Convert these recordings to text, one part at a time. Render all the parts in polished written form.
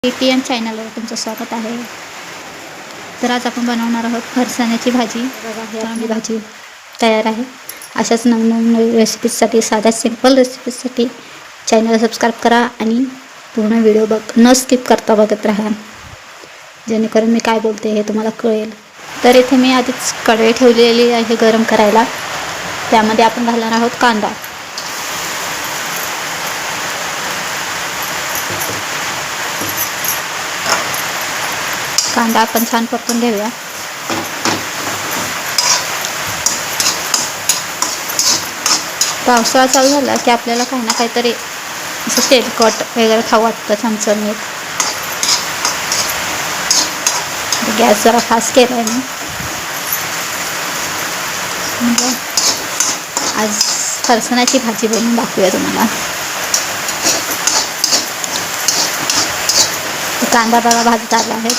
PPM चॅनलवर तुमचं स्वागत आहे. तर आज आपण बनवणार आहोत फरसाण्याची भाजी. बघा, ही आपली भाजी तयार आहे. अशाच नवनवीन रेसिपीजसाठी, साध्या सिंपल रेसिपीजसाठी चॅनल सबस्क्राईब करा आणि पूर्ण व्हिडिओ न स्किप करता बघत राहा, जेणेकरून मी काय बोलते हे तुम्हाला कळेल. तर इथे मी आधीच कढई ठेवलेली आहे गरम करायला. त्यामध्ये आपण घालणार आहोत कांदा. कांदा आपण छान परतून घेऊया. पावसाळा चालू झाला की आपल्याला काही ना काहीतरी असं तेलकट वगैरे खाऊ वाटतं, चमचमीत. गॅस जरा फास्ट केला आहे मी. आज फरसाण्याची भाजी बनवून दाखवूया तुम्हाला. कांदा बघा भाजत आला आहे.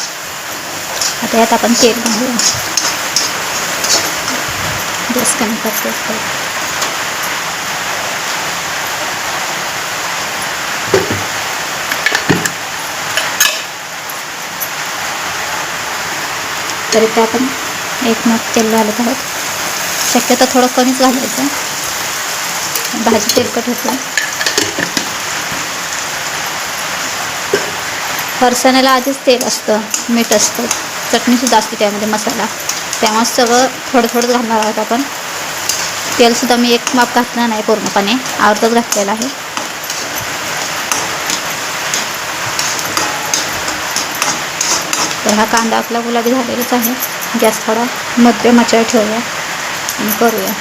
आता यात आपण तेल घालूया. गॅस कमी करतो. तर इथे आपण एक मग तेल घालत आहोत. शक्यतो थोडं कमीच घालायचं, भाजी तेलकट होते. फरसाण्याला आधीच तेल असतं, मीठ असतं, चटणीसुद्धा असते त्यामध्ये, मसाला. त्यामुळे सगळं थोडं थोडं घालणार आहोत आपण. तेलसुद्धा मी एक माप घातलं नाही पूर्णपणे, अर्धच घातलेलं आहे. तर हा कांदा आपला गुलाबी झालेलाच आहे. गॅस थोडा मध्यम आचेवर ठेवूया आणि करूया.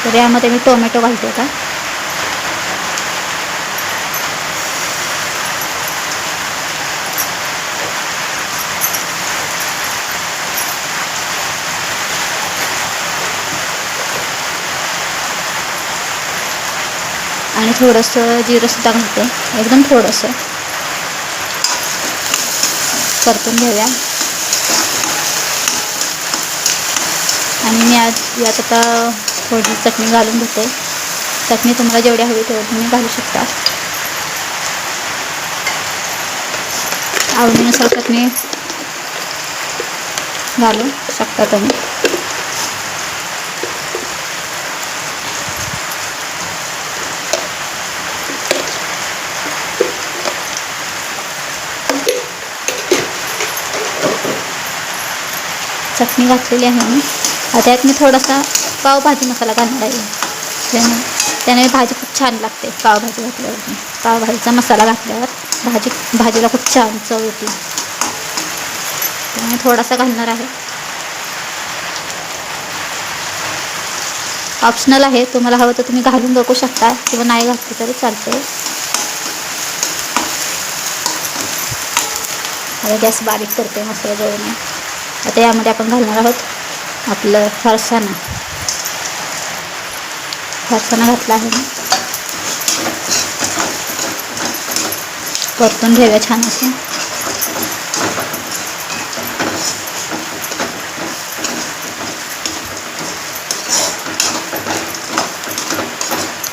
तर यामध्ये मी टोमॅटो घालते आता. आणि थोडंसं जिरंसुद्धा घालते, एकदम थोडंसं. परतून घेऊया. आणि मी आज यात आता थोडी चटणी घालून घेते. चटणी तुम्हाला जेवढी हवी तेवढी तुम्ही घालू शकता. आवडीनुसार चटणी घालू शकता तुम्ही. चटणी घातलेली आहे मी. आता यात मी थोडासा पावभाजी मसाला घालणार आहे. त्याने भाजी खूप छान लागते पावभाजी घातल्यावर. पावभाजीचा मसाला घातल्यावर भाजीला खूप छान चव येते. त्यामुळे थोडासा घालणार आहे. ऑप्शनल आहे, तुम्हाला हवं तर तुम्ही घालून बघू शकता किंवा नाही घातलं तरी चालतंय. आता गॅस बारीक करते मसाला जळून. आता यामध्ये आपण घालणार आहोत आपलं फरसाणा. घातला आहे मी. परतून घेऊया छान असं.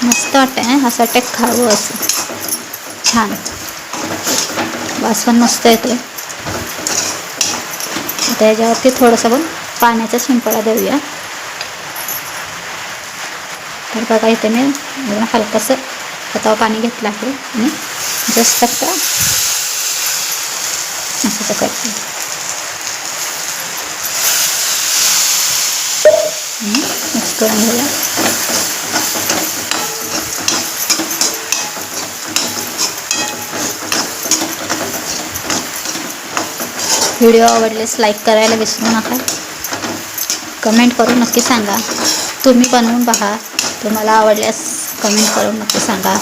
मस्त वाटतं असं वाटतं खावं असं. छान वास पण मस्त येते. त्याच्यावरती थोडंसं पण पाण्याचा शिंपडा देऊया. तर बघा इथे मी हलकंसं हातावर पाणी घेतलं आहे आणि जस्ट फक्त असं करते. मिक्स करून घेऊया. व्हिडिओ आवडल्यास लाईक करायला विसरू नका. कमेंट करून नक्की सांगा. तुम्ही बनवून पहा. तुम्हाला आवडल्यास कमेंट करून नक्की सांगा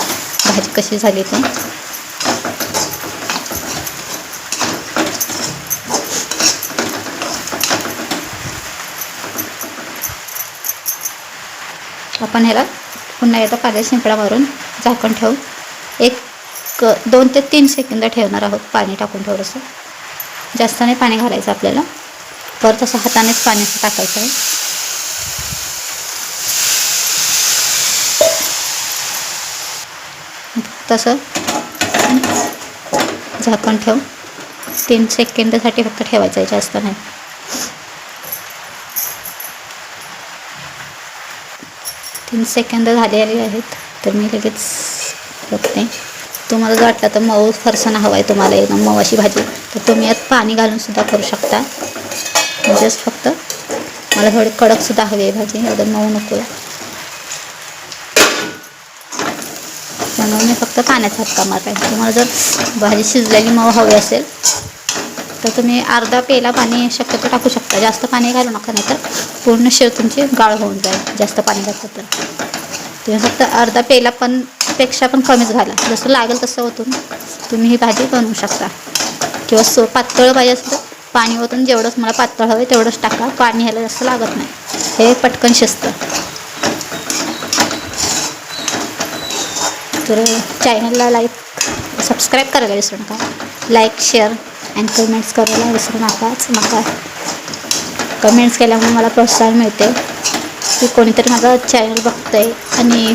भाजी कशी झाली ते. आपण ह्याला पुन्हा एकदा पाण्याचा शिंपडा मारून झाकण ठेवून 2 ते 3 सेकंद ठेवणार आहोत, पाणी टाकून. थोडंसं जास्त नाही पाणी घालायचं आपल्याला. परत असं हातानेच पाणी टाकायचं आहे. तसं आपण झाकण ठेवून 3 सेकंदासाठी फक्त ठेवायचं आहे, जास्त नाही. 3 सेकंद झालेले आहेत, तर मी लगेच बघते. तुम्हाला जर वाटलं तर मऊ फरसाणा हवा आहे तुम्हाला एकदम मऊ अशी भाजी, तर तुम्ही यात पाणी घालूनसुद्धा करू शकता. म्हणजेच फक्त मला थोडी कडकसुद्धा हवी आहे भाजी, एकदम मऊ नको आहे. त्यामुळे मी फक्त पाण्याचा हात मारला आहे. तुम्हाला जर भाजी शिजलेली मऊ हवी असेल तर तुम्ही अर्धा पेला पाणी शक्यतो टाकू शकता. जास्त पाणी घालू नका, नाही तर पूर्ण शेव तुमची गाळ होऊन जाईल जास्त पाणी घातलं तर. तुम्ही फक्त अर्धा पेला पण पेक्षा पण कमीच घाला, जसं लागेल तसं ओतून तुम्ही ही भाजी बनवू शकता. किंवा पातळ पाहिजे असेल तर पाणी ओतून जेवढंच मला पातळ हवं आहे तेवढंच टाका, पाणी ह्याला जास्त लागत नाही, हे पटकन शिजतं. तर चॅनलला सबस्क्राईब करायला विसरू नका. लाईक, शेअर आणि कमेंट्स करायला विसरू नका. कमेंट्स केल्यामुळे मला प्रोत्साहन मिळते की कोणीतरी माझा चॅनल बघतं आहे आणि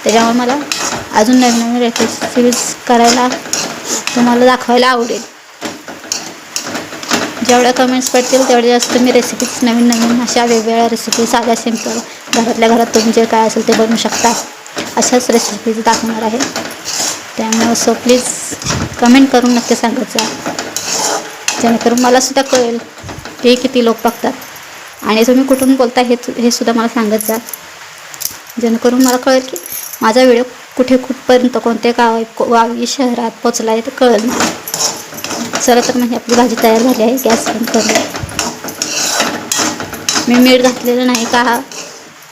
त्याच्यामुळे मला अजून नवीन रेसिपीज करायला तुम्हाला दाखवायला आवडेल. जेवढ्या कमेंट्स पडतील तेवढे जास्त मी रेसिपीज नवीन अशा वेगवेगळ्या रेसिपी, साध्या सिंपल घरातल्या घरात तुम्ही जे काय असेल ते बनवू शकता अशाच रेसिपीज दाखवणार आहे. त्यामुळे सो प्लीज कमेंट करून नक्की सांगत जा, जेणेकरून मलासुद्धा कळेल की किती लोक बघतात आणि तुम्ही कुठून बोलता हे सुद्धा मला सांगत जा, जेणेकरून मला कळेल की माझा व्हिडिओ कुठपर्यंत कोणत्या गावी शहरात पोचला आहे ते कळेल मला. चला तर म्हणजे आपली भाजी तयार झाली आहे. गॅस बंद करूया. मी मीठ घातलेलं नाही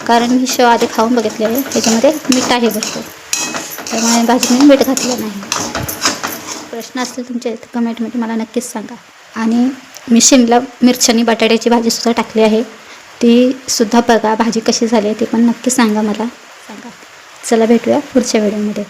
कारण मी शेव आधी खाऊन बघितले आहे, त्याच्यामध्ये मीठ आहे भरपूर, त्यामुळे भाजी मी मीठ घातलं नाही. प्रश्न असतील तुमचे कमेंटमध्ये मला नक्कीच सांगा. आणि मी शिमला मिरची आणि बटाट्याची भाजीसुद्धा टाकली आहे, ती सुद्धा बघा भाजी कशी झाली आहे ते पण नक्की सांगा मला. चला भेटूया पुढच्या व्हिडिओमध्ये.